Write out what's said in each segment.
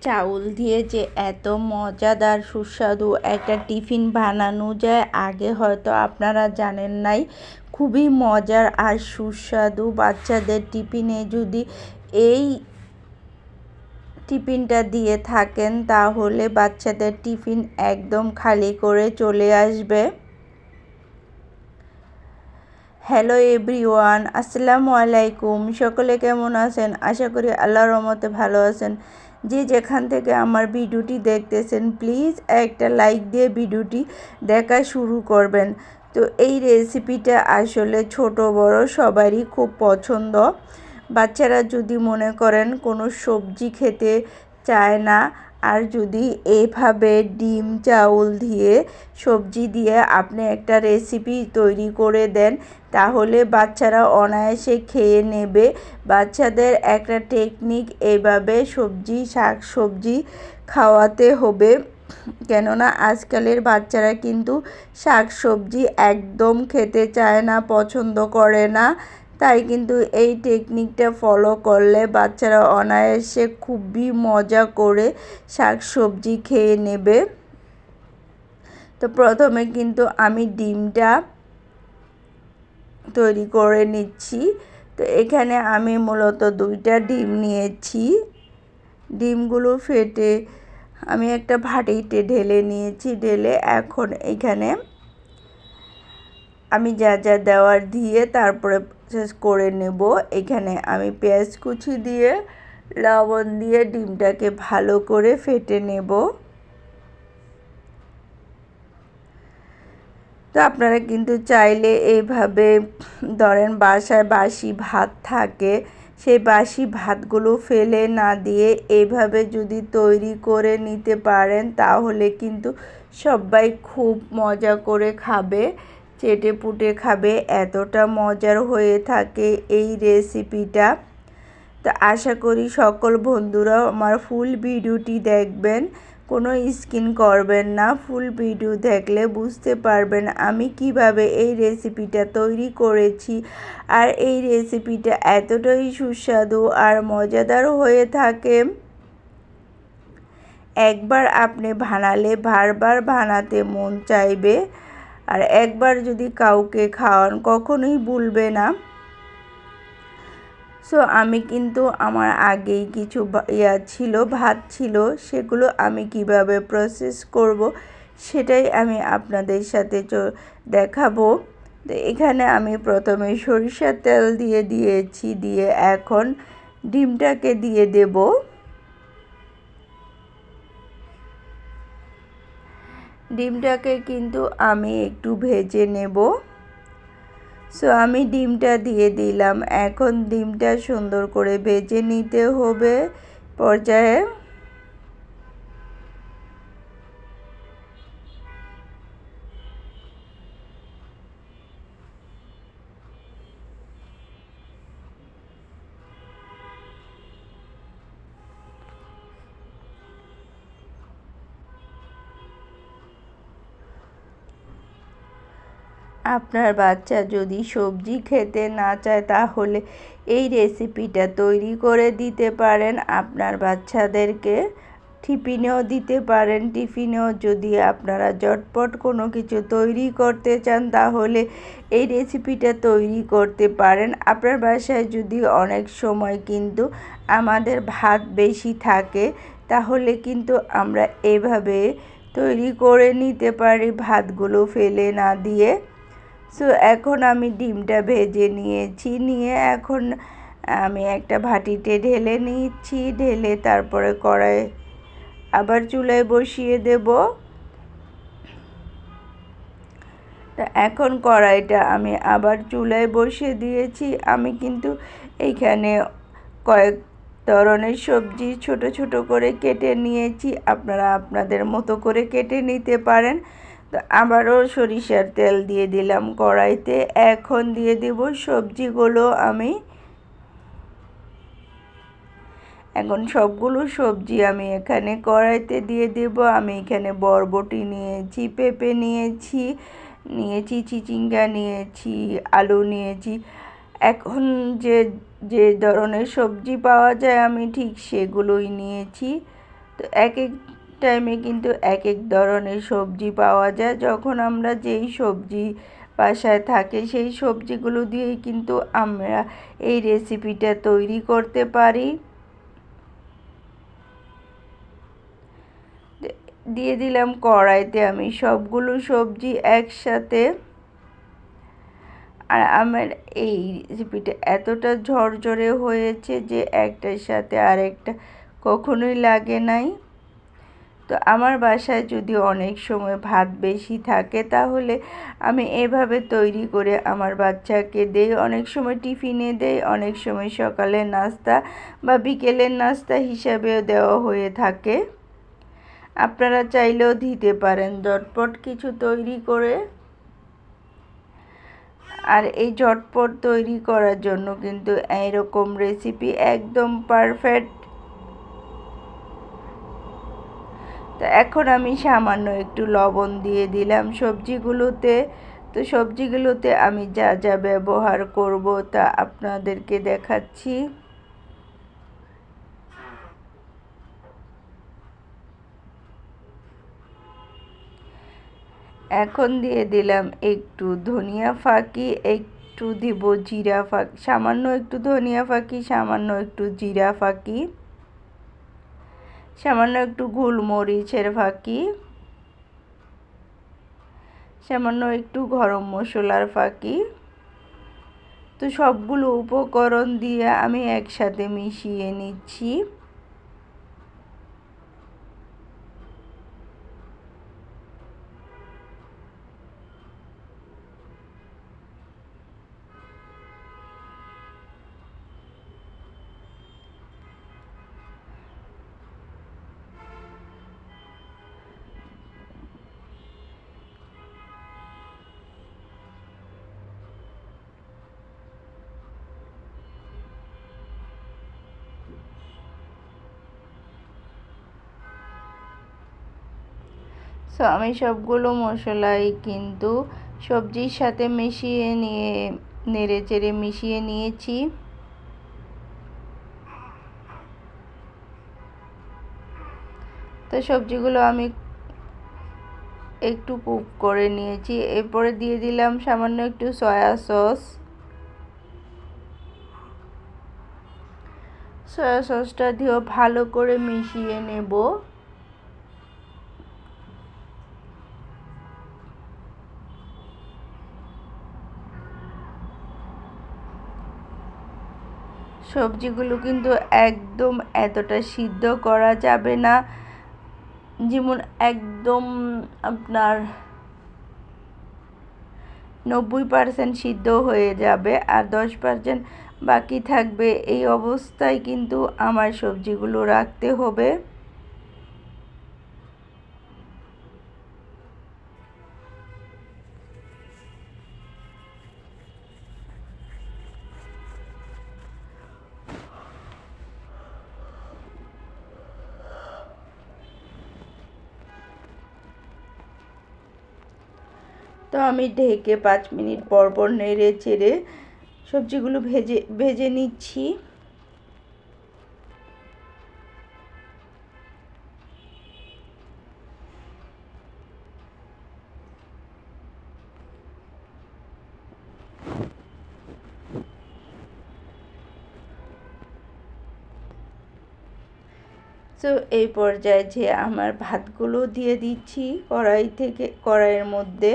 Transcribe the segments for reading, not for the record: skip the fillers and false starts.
চাউল দিয়ে যে এত মজাদার সুস্বাদু একটা টিফিন বানানো যায় আগে হয়তো আপনারা জানেন নাই। খুবই মজার আর সুস্বাদু। বাচ্চাদের টিফিনে যদি এই টিফিনটা দিয়ে থাকেন তাহলে বাচ্চাদের টিফিন একদম খালি করে চলে আসবে। হ্যালো এভরিওয়ান, আসসালামু আলাইকুম। সকলে কেমন আছেন? আশা করি আল্লাহর রহমতে ভালো আছেন। যে যেখান থেকে আমার ভিডিওটি দেখতেছেন প্লিজ একটা লাইক দিয়ে ভিডিওটি দেখা শুরু করবেন। তো এই রেসিপিটা আসলে ছোট বড় সবারই খুব পছন্দ। বাচ্চারা যদি মনে করেন কোনো সবজি খেতে চায় না, আর যদি এভাবে ডিম চাউল দিয়ে সবজি দিয়ে আপনি একটা রেসিপি তৈরি করে দেন তাহলে বাচ্চারা অনায়াসে খেয়ে নেবে। বাচ্চাদের একটা টেকনিক এইভাবে শাক সবজি খাওয়াতে হবে, কেননা আজকালের বাচ্চারা কিন্তু শাক সবজি একদম খেতে চায় না, পছন্দ করে না। তাই কিন্তু এই টেকনিকটা ফলো করলে বাচ্চারা অনায়াসে খুবই মজা করে শাক সবজি খেয়ে নেবে। তো প্রথমে কিন্তু আমি ডিমটা তৈরি করে নিচ্ছি। তো এখানে আমি মূলত 2টা ডিম নিয়েছি। ডিমগুলো ফেটে আমি একটা ভাঁটিতে ঢেলে নিয়েছি। ঢেলে এখন এখানে আমি যা যা দেওয়ার দিয়ে তারপরে প্রসেস করে নেব। এখানে আমি পেঁয়াজ কুচি দিয়ে লবণ দিয়ে ডিমটাকে ভালো করে ফেটে নেব। তো আপনারা কিন্তু চাইলে এইভাবে ধরেন বাসায় বাসি ভাত থাকে, সেই বাসি ভাতগুলো ফেলে না দিয়ে এইভাবে যদি তৈরি করে নিতে পারেন তাহলে কিন্তু সবাই খুব মজা করে খাবে, চেটে পুটে খাবে। এতটা মজার হয়ে থাকে এই রেসিপিটা। তো আশা করি সকল বন্ধুরা আমার ফুল ভিডিওটি দেখবেন, কোনো স্কিপ করবেন না। ফুল ভিডিও দেখলে বুঝতে পারবেন আমি কিভাবে এই রেসিপিটা তৈরি করেছি। আর এই রেসিপিটা এতটাই সুস্বাদু আর মজাদার হয়ে থাকে, একবার আপনি বানালে বারবার বানাতে মন চাইবে। আর একবার যদি কাউকে খাওয়ান কখনোই ভুলবে না। সো আমি কিন্তু আমার আগেই কিছু ভাত ছিল, সেগুলো আমি কিভাবে প্রসেস করব সেটাই আমি আপনাদের সাথে দেখাবো। তো এখানে আমি প্রথমে সরিষার তেল দিয়ে দিয়েছি, দিয়ে এখন ডিমটাকে দিয়ে দেব। ডিমটাকে কিন্তু আমি একটু ভেজে নেব। সো আমি ডিমটা দিয়ে দিলাম। এখন ডিমটা সুন্দর করে ভেজে নিতে হবে পর্যায়ে। আপনার বাচ্চা যদি সবজি খেতে না চায় তাহলে এই রেসিপিটা তৈরি করে দিতে পারেন। আপনার বাচ্চাদেরকে টিফিনেও দিতে পারেন। টিফিনেও যদি আপনারা ঝটপট কোনো কিছু তৈরি করতে চান তাহলে এই রেসিপিটা তৈরি করতে পারেন। আপনার বাসায় যদি অনেক সময় কিন্তু আমাদের ভাত বেশি থাকে তাহলে কিন্তু আমরা এভাবে তৈরি করে নিতে পারি ভাতগুলো ফেলে না দিয়ে। সো এখন আমি ডিমটা ভেজে নিয়েছি, নিয়ে এখন আমি একটা ভাটিতে ঢেলে নিচ্ছি। ঢেলে তারপরে কড়াই আবার চুলায় বসিয়ে দেব। তা এখন কড়াইটা আমি আবার চুলায় বসিয়ে দিয়েছি। আমি কিন্তু এইখানে কয়েক ধরনের সবজি ছোট ছোট করে কেটে নিয়েছি, আপনারা আপনাদের মতো করে কেটে নিতে পারেন। তো আবারও সরিষার তেল দিয়ে দিলাম কড়াইতে। এখন দিয়ে দেব সবজিগুলো আমি। এখন সবগুলো সবজি আমি এখানে কড়াইতে দিয়ে দেব। আমি এখানে বরবটি নিয়েছি, পেঁপে নিয়েছি চিচিঙ্গা নিয়েছি, আলু নিয়েছি। এখন যে যে ধরনের সবজি পাওয়া যায় আমি ঠিক সেগুলোই নিয়েছি। তো এক এক টাইমে কিন্তু এক এক ধরনের সবজি পাওয়া যায়। যখন আমরা যেই সবজি বাসায় থাকে সেই সবজিগুলো দিয়েই কিন্তু আমরা এই রেসিপিটা তৈরি করতে পারি। দিয়ে দিলাম কড়াইতে আমি সবগুলো সবজি একসাথে। আর আমার এই রেসিপিটা এতটা ঝরঝরে হয়েছে যে একটার সাথে আরেকটা কখনোই লাগে নাই। তো আমার বাসায় যদি অনেক সময় ভাত বেশি থাকে তাহলে আমি এভাবে তৈরি করে আমার বাচ্চাকে দেই। অনেক সময় টিফিনে দেই, অনেক সময় সকালের নাস্তা বা বিকেলের নাস্তা হিসাবেও দেওয়া হয়ে থাকে। আপনারা চাইলেও দিতে পারেন ঝটপট কিছু তৈরি করে। আর এই ঝটপট তৈরি করার জন্য কিন্তু এইরকম রেসিপি একদম পারফেক্ট। তো এখন আমি সামান্য একটু লবণ দিয়ে দিলাম সবজিগুলোতে। তো সবজিগুলোতে আমি যা যা ব্যবহার করব তা আপনাদেরকে দেখাচ্ছি। এখন দিয়ে দিলাম একটু ধনিয়া ফাঁকি, একটু দিব জিরা ফাঁকি, সামান্য একটু ধনিয়া ফাঁকি, সামান্য একটু জিরা ফাঁকি, সামান্য একটু গোলমরিচের ফাঁকি, সামান্য একটু গরম মশলার ফাঁকি। তো সবগুলো উপকরণ দিয়ে আমি একসাথে মিশিয়ে নিচ্ছি। সো আমি সবগুলো মশলাই কিন্তু সবজির সাথে মিশিয়ে নিয়ে নেড়ে চেড়ে মিশিয়ে নিয়েছি। তো সবজিগুলো আমি একটু কুক করে নিয়েছি। এরপরে দিয়ে দিলাম সামান্য একটু সয়া সস। সয়া সসটা দিয়েও ভালো করে মিশিয়ে নেব। সবজিগুলো কিন্তু একদম এতটা সিদ্ধ করা যাবে না, যেমন একদম আপনার 90% সিদ্ধ হয়ে যাবে আর 10% বাকি থাকবে। এই অবস্থায় কিন্তু আমার সবজিগুলো রাখতে হবে। তো আমি ঢেকে 5 মিনিট পর পর নেড়ে চেড়ে সবজিগুলো ভেজে নিচ্ছি। তো এই পর্যায়ে যে আমার ভাতগুলো দিয়ে দিচ্ছি কড়াইয়ের মধ্যে।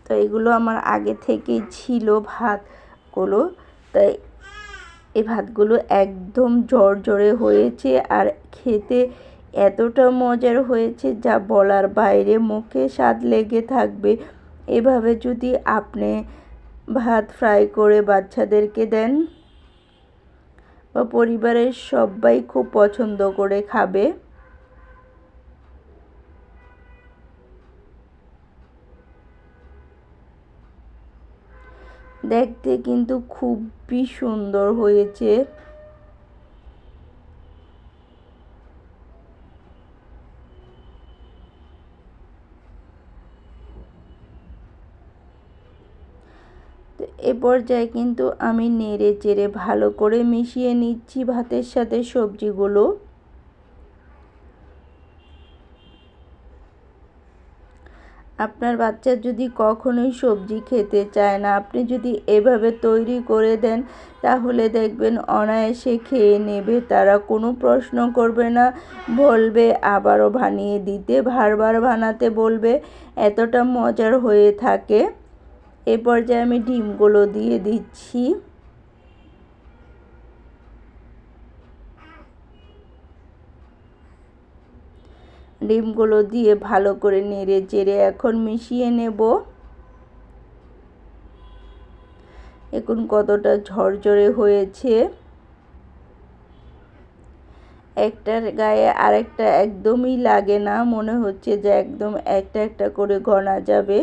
তো এগুলো আমার আগে থেকেই ছিল ভাতগুলো, তাই এই ভাতগুলো একদম ঝরঝরে হয়েছে আর খেতে এতটা মজার হয়েছে যা বলার বাইরে, মুখে স্বাদ লেগে থাকবে। এভাবে যদি আপনি ভাত ফ্রাই করে বাচ্চাদেরকে দেন বা পরিবারের সবাই খুব পছন্দ করে খাবে। দেখতে কিন্তু খুবই সুন্দর হয়েছে। এ পর্যায়ে কিন্তু আমি নেড়ে চেড়ে ভালো করে মিশিয়ে নিচ্ছি ভাতের সাথে সবজিগুলো। আপনার বাচ্চা যদি কখনোই সবজি খেতে চায় না, আপনি যদি এভাবে তৈরি করে দেন তাহলে দেখবেন অনায়াসে খেয়ে নেবে। তারা কোনো প্রশ্ন করবে না, বলবে আবারও বানিয়ে দিতে, বারবার বানাতে বলবে, এতটা মজার হয়ে থাকে। এ পর্যায়ে আমি ডিমগুলো দিয়ে দিচ্ছি। ডিমগুলো দিয়ে ভালো করে নেড়ে চেড়ে এখন মিশিয়ে নেব। এখন কতটা ঝরঝরে হয়েছে, একটার গায়ে আরেকটা একদমই লাগে না, মনে হচ্ছে যে একদম একটা একটা করে গণা যাবে।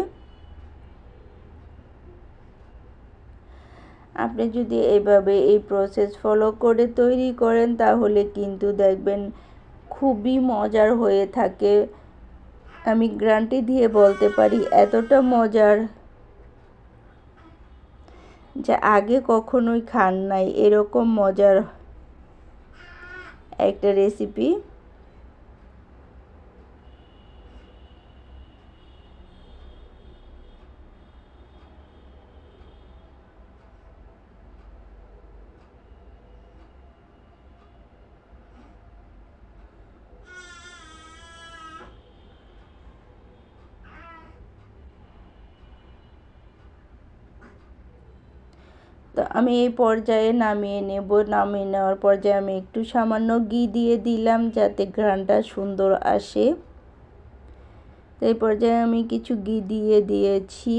আপনি যদি এভাবে এই প্রসেস ফলো করে তৈরি করেন তাহলে কিন্তু দেখবেন খুবই মজার হয়ে থাকে। আমি গ্যারান্টি দিয়ে বলতে পারি এতটা মজার যে আগে কখনোই খান নাই এরকম মজার একটা রেসিপি। তো আমি এই পর্যায়ে নামিয়ে নেব। নামিয়ে নেওয়ার পর্যায়ে আমি একটু সামান্য ঘি দিয়ে দিলাম যাতে ঘ্রাণটা সুন্দর আসে। তো এই পর্যায়ে আমি কিছু ঘি দিয়ে দিয়েছি।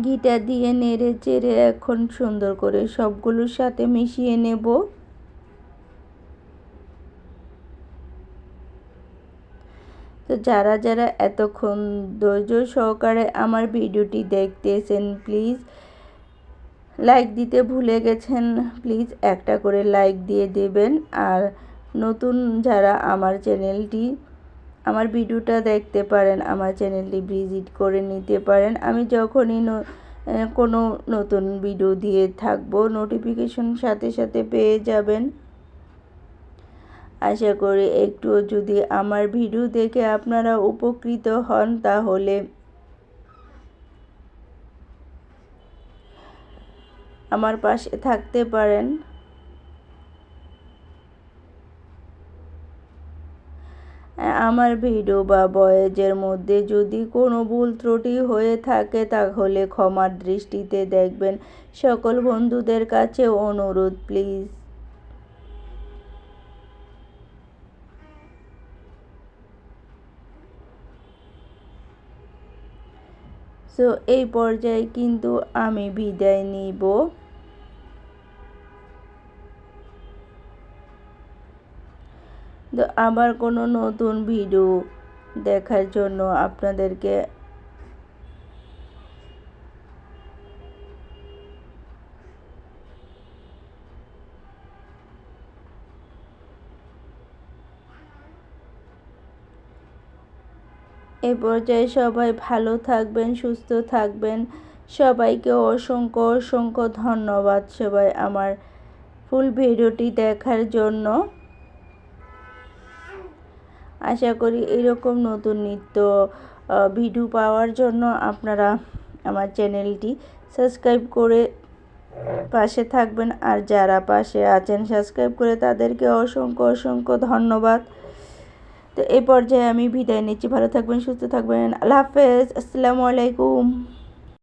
ঘিটা দিয়ে নেড়ে চেড়ে এখন সুন্দর করে সবগুলোর সাথে মিশিয়ে নেব। তো যারা যারা এতক্ষণ ধৈর্য সহকারে আমার ভিডিওটি দেখতেছেন প্লিজ লাইক দিতে ভুলে গেছেন, প্লিজ একটা করে লাইক দিয়ে দেবেন। আর নতুন যারা আমার ভিডিওটা দেখতে পারেন, আমার চ্যানেলটি ভিজিট করে নিতে পারেন। আমি যখনই কোনো নতুন ভিডিও দিয়ে থাকবো নোটিফিকেশন সাথে সাথে পেয়ে যাবেন। আশা করি একটু যদি আমার ভিডিও দেখে আপনারা উপকৃত হন তাহলে আমার পাশে থাকতে পারেন। আমার ভিডিও বা ভয়েসের মধ্যে যদি কোনো ভুল ত্রুটি হয়ে থাকে তাহলে ক্ষমার দৃষ্টিতে দেখবেন। সকল বন্ধুদের কাছে অনুরোধ প্লিজ। সো এই পর্যায়ে কিন্তু আমি বিদায় নিব। তো আবার কোনো নতুন ভিডিও দেখার জন্য আপনাদেরকে এ পর্যায়ে সবাই ভালো থাকবেন, সুস্থ থাকবেন। সবাইকে অসংখ্য অসংখ্য ধন্যবাদ সবাই আমার ফুল ভিডিওটি দেখার জন্য। আশা করি এরকম নতুন নিত্য ভিডিও পাওয়ার জন্য আপনারা আমার চ্যানেলটি সাবস্ক্রাইব করে পাশে থাকবেন। আর যারা পাশে আছেন সাবস্ক্রাইব করে তাদেরকে অসংখ্য অসংখ্য ধন্যবাদ। তো এই পর্যায়ে আমি বিদায় নিচ্ছি। ভালো থাকবেন, সুস্থ থাকবেন। আল্লাহ হাফেজ। আসসালামু আলাইকুম।